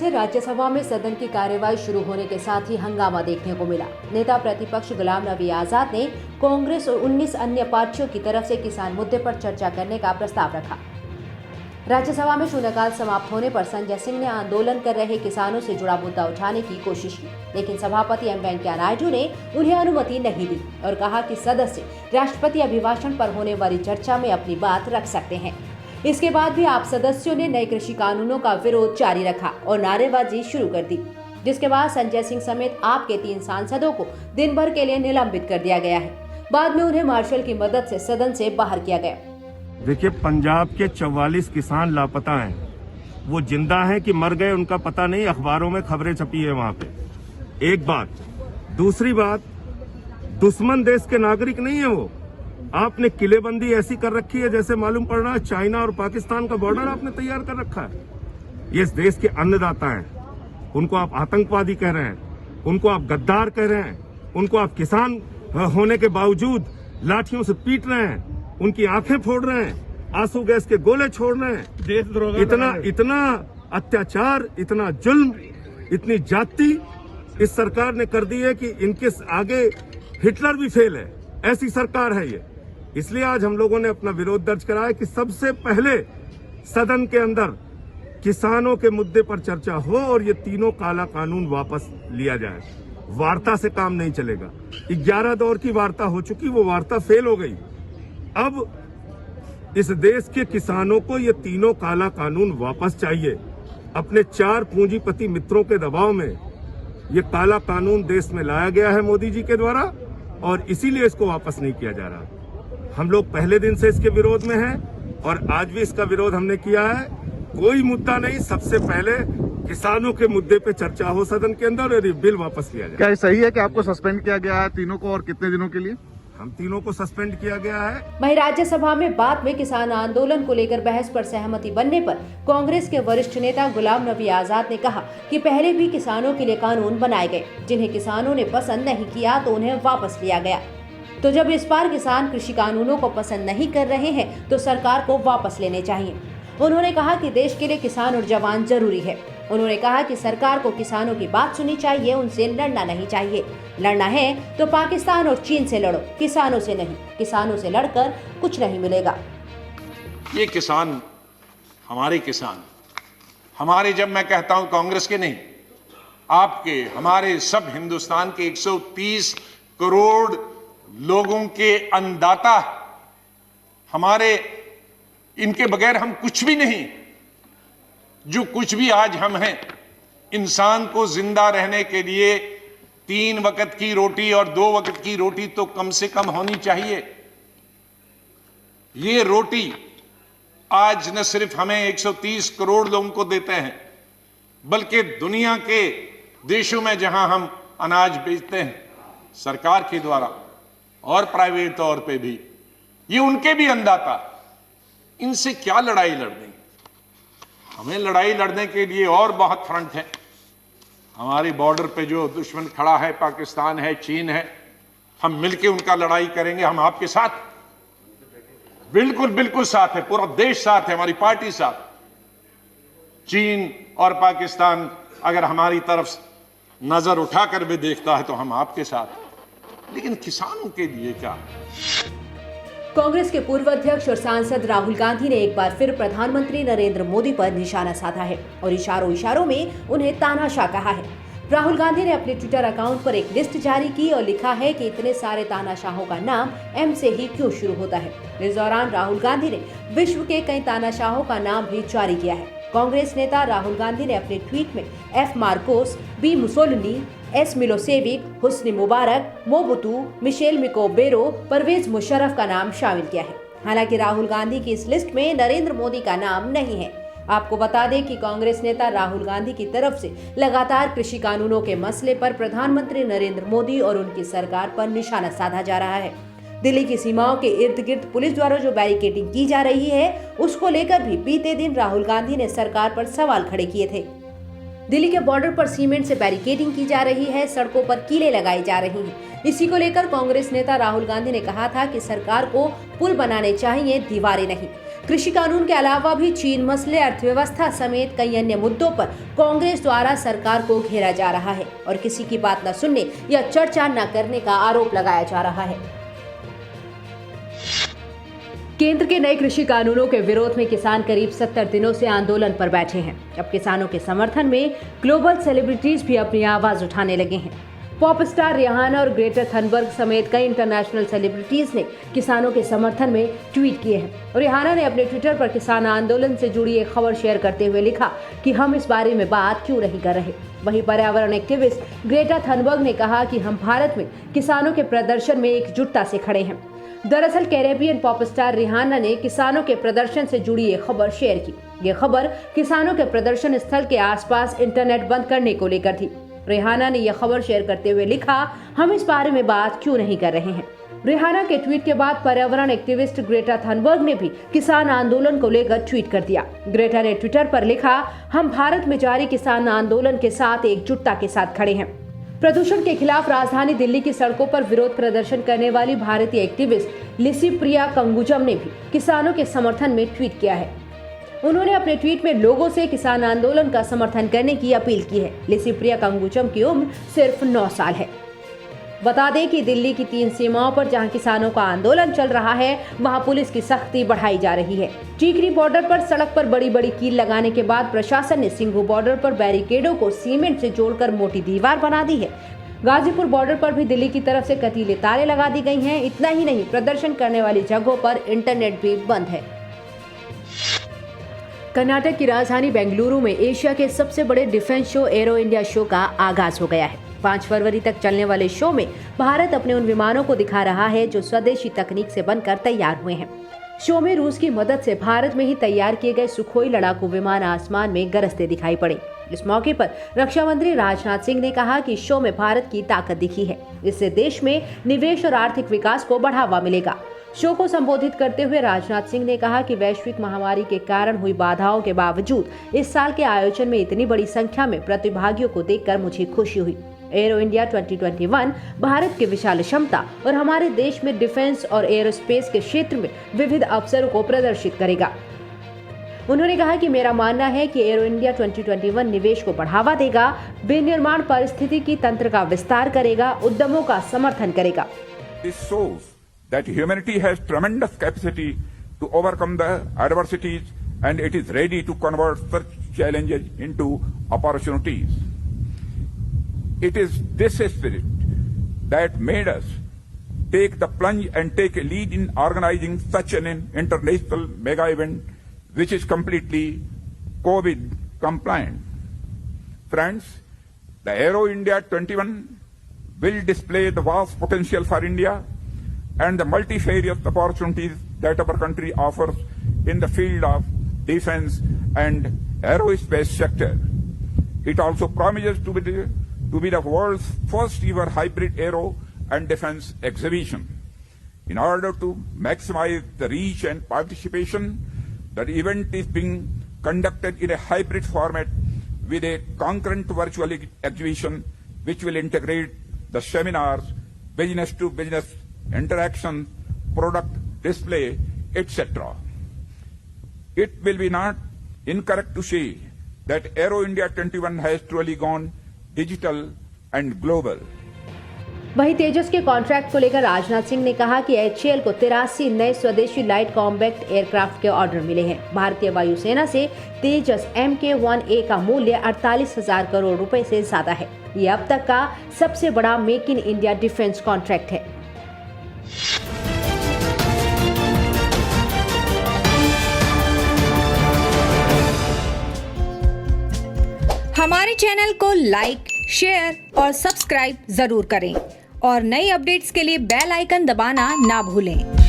से राज्यसभा में सदन की कार्यवाही शुरू होने के साथ ही हंगामा देखने को मिला। नेता प्रतिपक्ष गुलाम नबी आजाद ने कांग्रेस और 19 अन्य पार्टियों की तरफ से किसान मुद्दे पर चर्चा करने का प्रस्ताव रखा। राज्यसभा में शून्यकाल समाप्त होने पर संजय सिंह ने आंदोलन कर रहे किसानों से जुड़ा मुद्दा उठाने की कोशिश की, लेकिन सभापति एम वेंकैया नायडू ने उन्हें अनुमति नहीं दी और कहा कि सदस्य राष्ट्रपति अभिभाषण पर होने वाली चर्चा में अपनी बात रख सकते हैं। इसके बाद भी आप सदस्यों ने नए कृषि कानूनों का विरोध जारी रखा और नारेबाजी शुरू कर दी, जिसके बाद संजय सिंह समेत आपके 3 सांसदों को दिन भर के लिए निलंबित कर दिया गया है। बाद में उन्हें मार्शल की मदद से सदन से बाहर किया गया। देखिए, पंजाब के 44 किसान लापता हैं। वो जिंदा हैं कि मर गए उनका पता नहीं, अखबारों में खबरें छपी है वहां पे। एक बात। दूसरी बात, दुश्मन देश के नागरिक नहीं है वो। आपने किलेबंदी ऐसी कर रखी है जैसे मालूम पड़ रहा है चाइना और पाकिस्तान का बॉर्डर आपने तैयार कर रखा है। ये इस देश के अन्नदाता हैं, उनको आप आतंकवादी कह रहे हैं, उनको आप गद्दार कह रहे हैं, उनको आप किसान होने के बावजूद लाठियों से पीट रहे हैं, उनकी आंखें फोड़ रहे हैं, आंसू गैस के गोले छोड़ रहे हैं। देशद्रोह इतना अत्याचार, इतना जुल्म, इतनी जाति इस सरकार ने कर दी है कि इनके आगे हिटलर भी फेल है। ऐसी सरकार है ये। इसलिए आज हम लोगों ने अपना विरोध दर्ज कराया कि सबसे पहले सदन के अंदर किसानों के मुद्दे पर चर्चा हो और ये तीनों काला कानून वापस लिया जाए। वार्ता से काम नहीं चलेगा। 11 दौर की वार्ता हो चुकी, वो वार्ता फेल हो गई। अब इस देश के किसानों को ये तीनों काला कानून वापस चाहिए। अपने 4 पूंजीपति मित्रों के दबाव में ये काला कानून देश में लाया गया है मोदी जी के द्वारा और इसीलिए इसको वापस नहीं किया जा रहा। हम लोग पहले दिन से इसके विरोध में हैं और आज भी इसका विरोध हमने किया है। कोई मुद्दा नहीं, सबसे पहले किसानों के मुद्दे पे चर्चा हो सदन के अंदर और ये बिल वापस लिया जाए। क्या ये सही है कि आपको सस्पेंड किया गया है तीनों को, और कितने दिनों के लिए? हम तीनों को सस्पेंड किया गया है। वहीं राज्यसभा में बाद में किसान आंदोलन को लेकर बहस पर सहमति बनने पर कांग्रेस के वरिष्ठ नेता गुलाम नबी आजाद ने कहा कि पहले भी किसानों के लिए कानून बनाए गए, जिन्हें किसानों ने पसंद नहीं किया तो उन्हें वापस लिया गया। तो जब इस बार किसान कृषि कानूनों को पसंद नहीं कर रहे हैं तो सरकार को वापस लेने चाहिए। उन्होंने कहा कि देश के लिए किसान और जवान जरूरी है। उन्होंने कहा कि सरकार को किसानों की बात सुननी चाहिए, उनसे लड़ना नहीं चाहिए। लड़ना है तो पाकिस्तान और चीन से लड़ो, किसानों से नहीं। किसानों से लड़कर कुछ नहीं मिलेगा। ये किसान, हमारे जब मैं कहता हूं कांग्रेस के नहीं, आपके, हमारे सब हिंदुस्तान के 130 करोड़ लोगों के अन्नदाता, हमारे, इनके बगैर हम कुछ भी नहीं। जो कुछ भी आज हम हैं, इंसान को जिंदा रहने के लिए 3 वक्त की रोटी और 2 वक्त की रोटी तो कम से कम होनी चाहिए। ये रोटी आज न सिर्फ हमें 130 करोड़ लोगों को देते हैं, बल्कि दुनिया के देशों में जहां हम अनाज बेचते हैं सरकार के द्वारा और प्राइवेट तौर पे भी, ये उनके भी अन्नदाता। इनसे क्या लड़ाई लड़नी? हमें लड़ाई लड़ने के लिए और बहुत फ्रंट है। हमारे बॉर्डर पे जो दुश्मन खड़ा है, पाकिस्तान है, चीन है, हम मिलके उनका लड़ाई करेंगे। हम आपके साथ, बिल्कुल बिल्कुल साथ है, पूरा देश साथ है, हमारी पार्टी साथ। चीन और पाकिस्तान अगर हमारी तरफ नजर उठाकर भी देखता है तो हम आपके साथ। लेकिन किसानों के लिए क्या? कांग्रेस के पूर्व अध्यक्ष और सांसद राहुल गांधी ने एक बार फिर प्रधानमंत्री नरेंद्र मोदी पर निशाना साधा है और इशारों में उन्हें तानाशाह कहा है। राहुल गांधी ने अपने ट्विटर अकाउंट पर एक लिस्ट जारी की और लिखा है कि इतने सारे तानाशाहों का नाम एम से ही क्यों शुरू होता है। इस दौरान राहुल गांधी ने विश्व के कई तानाशाहों का नाम भी जारी किया है। कांग्रेस नेता राहुल गांधी ने अपने ट्वीट में F Marcos, B Mussolini, S Milosevic, Hosni Mubarak, Mobutu, Michel Micombero, Pervez Musharraf का नाम शामिल किया है। हालांकि राहुल गांधी की इस लिस्ट में नरेंद्र मोदी का नाम नहीं है। आपको बता दें कि कांग्रेस नेता राहुल गांधी की तरफ से लगातार कृषि कानूनों के मसले पर प्रधानमंत्री नरेंद्र मोदी और उनकी सरकार पर निशाना साधा जा रहा है। दिल्ली की सीमाओं के इर्द गिर्द पुलिस द्वारा जो बैरिकेडिंग की जा रही है, उसको लेकर भी बीते दिन राहुल गांधी ने सरकार पर सवाल खड़े किए थे। दिल्ली के बॉर्डर पर सीमेंट से बैरिकेडिंग की जा रही है, सड़कों पर कीलें लगाई जा रही हैं। इसी को लेकर कांग्रेस नेता राहुल गांधी ने कहा था कि सरकार को पुल बनाने चाहिए, दीवारें नहीं। कृषि कानून के अलावा भी चीन मसले, अर्थव्यवस्था समेत कई अन्य मुद्दों पर कांग्रेस द्वारा सरकार को घेरा जा रहा है और किसी की बात न सुनने या चर्चा न करने का आरोप लगाया जा रहा है। केंद्र के नए कृषि कानूनों के विरोध में किसान करीब 70 दिनों से आंदोलन पर बैठे हैं। अब किसानों के समर्थन में ग्लोबल सेलिब्रिटीज भी अपनी आवाज उठाने लगे हैं। पॉप स्टार रिहाना और ग्रेटा थनबर्ग समेत कई इंटरनेशनल सेलिब्रिटीज ने किसानों के समर्थन में ट्वीट किए हैं। और रिहाना ने अपने ट्विटर पर किसान आंदोलन से जुड़ी एक खबर शेयर करते हुए लिखा कि हम इस बारे में बात क्यों नहीं कर रहे। वहीं पर्यावरण एक्टिविस्ट ग्रेटा थनबर्ग ने कहा कि हम भारत में किसानों के प्रदर्शन में एकजुटता से खड़े हैं। दरअसल कैरेबियन पॉप स्टार रिहाना ने किसानों के प्रदर्शन से जुड़ी एक खबर शेयर की। ये खबर किसानों के प्रदर्शन स्थल के आसपास इंटरनेट बंद करने को लेकर थी। रिहाना ने यह खबर शेयर करते हुए लिखा, हम इस बारे में बात क्यों नहीं कर रहे हैं। रिहाना के ट्वीट के बाद पर्यावरण एक्टिविस्ट ग्रेटा थनबर्ग ने भी किसान आंदोलन को लेकर ट्वीट कर दिया। ग्रेटा ने ट्विटर पर लिखा, हम भारत में जारी किसान आंदोलन के साथ एकजुटता के साथ खड़े हैं। प्रदूषण के खिलाफ राजधानी दिल्ली की सड़कों पर विरोध प्रदर्शन करने वाली भारतीय एक्टिविस्ट लिसिप्रिया कंगुजम ने भी किसानों के समर्थन में ट्वीट किया है। उन्होंने अपने ट्वीट में लोगों से किसान आंदोलन का समर्थन करने की अपील की है। लिसिप्रिया कंगुजम की उम्र सिर्फ 9 साल है। बता दें कि दिल्ली की 3 सीमाओं पर जहां किसानों का आंदोलन चल रहा है, वहां पुलिस की सख्ती बढ़ाई जा रही है। टीकरी बॉर्डर पर सड़क पर बड़ी बड़ी कील लगाने के बाद प्रशासन ने सिंघू बॉर्डर पर बैरिकेडों को सीमेंट से जोड़कर मोटी दीवार बना दी है। गाजीपुर बॉर्डर पर भी दिल्ली की तरफ से कतीले तारे लगा दी गई हैं। इतना ही नहीं, प्रदर्शन करने वाली जगहों पर इंटरनेट भी बंद है। कर्नाटक की राजधानी बेंगलुरु में एशिया के सबसे बड़े defence show arrow India show का आगाज हो गया है। 5 फरवरी तक चलने वाले शो में भारत अपने उन विमानों को दिखा रहा है जो स्वदेशी तकनीक से बनकर तैयार हुए हैं। शो में रूस की मदद से भारत में ही तैयार किए गए सुखोई लड़ाकू विमान आसमान में गरजते दिखाई पड़े। इस मौके पर रक्षा मंत्री राजनाथ सिंह ने कहा कि शो में भारत की ताकत दिखी है। इससे देश में निवेश और आर्थिक विकास को बढ़ावा मिलेगा। शो को संबोधित करते हुए राजनाथ सिंह ने कहा कि वैश्विक महामारी के कारण हुई बाधाओं के बावजूद इस साल के आयोजन में इतनी बड़ी संख्या में प्रतिभागियों को देखकर मुझे खुशी हुई। एरो इंडिया 2021 भारत की विशाल क्षमता और हमारे देश में डिफेंस और एरोस्पेस के क्षेत्र में विविध अवसरों को प्रदर्शित करेगा। उन्होंने कहा कि मेरा मानना है कि एरो इंडिया 2021 निवेश को बढ़ावा देगा, विनिर्माण पारिस्थितिकी तंत्र का विस्तार करेगा, उद्यमों का समर्थन करेगा। This shows that humanity has tremendous capacity to overcome the adversities and it is ready to convert such challenges into opportunities. It is this spirit that made us take the plunge and take a lead in organizing such an international mega event which is completely COVID compliant. Friends, the Aero India 21 will display the vast potential for India and the multifarious opportunities that our country offers in the field of defense and aerospace sector. It also promises to be the world's first ever hybrid aero and defense exhibition. In order to maximize the reach and participation, the event is being conducted in a hybrid format with a concurrent virtual exhibition which will integrate the seminars, business-to-business interaction, product display, etc. It will be not incorrect to say that Aero India 21 has truly gone digital and global. वहीं तेजस के contract को लेकर राजनाथ सिंह ने कहा कि HAL को 83 नए स्वदेशी लाइट कॉम्बैक्ट एयरक्राफ्ट के ऑर्डर मिले हैं। भारतीय वायुसेना से तेजस MK1A का मूल्य 48,000 करोड़ रुपए से ज्यादा है। ये अब तक का सबसे बड़ा make in India defence contract है। हमारे चैनल को लाइक, शेयर और सब्सक्राइब जरूर करें और नई अपडेट्स के लिए बेल आइकन दबाना ना भूलें।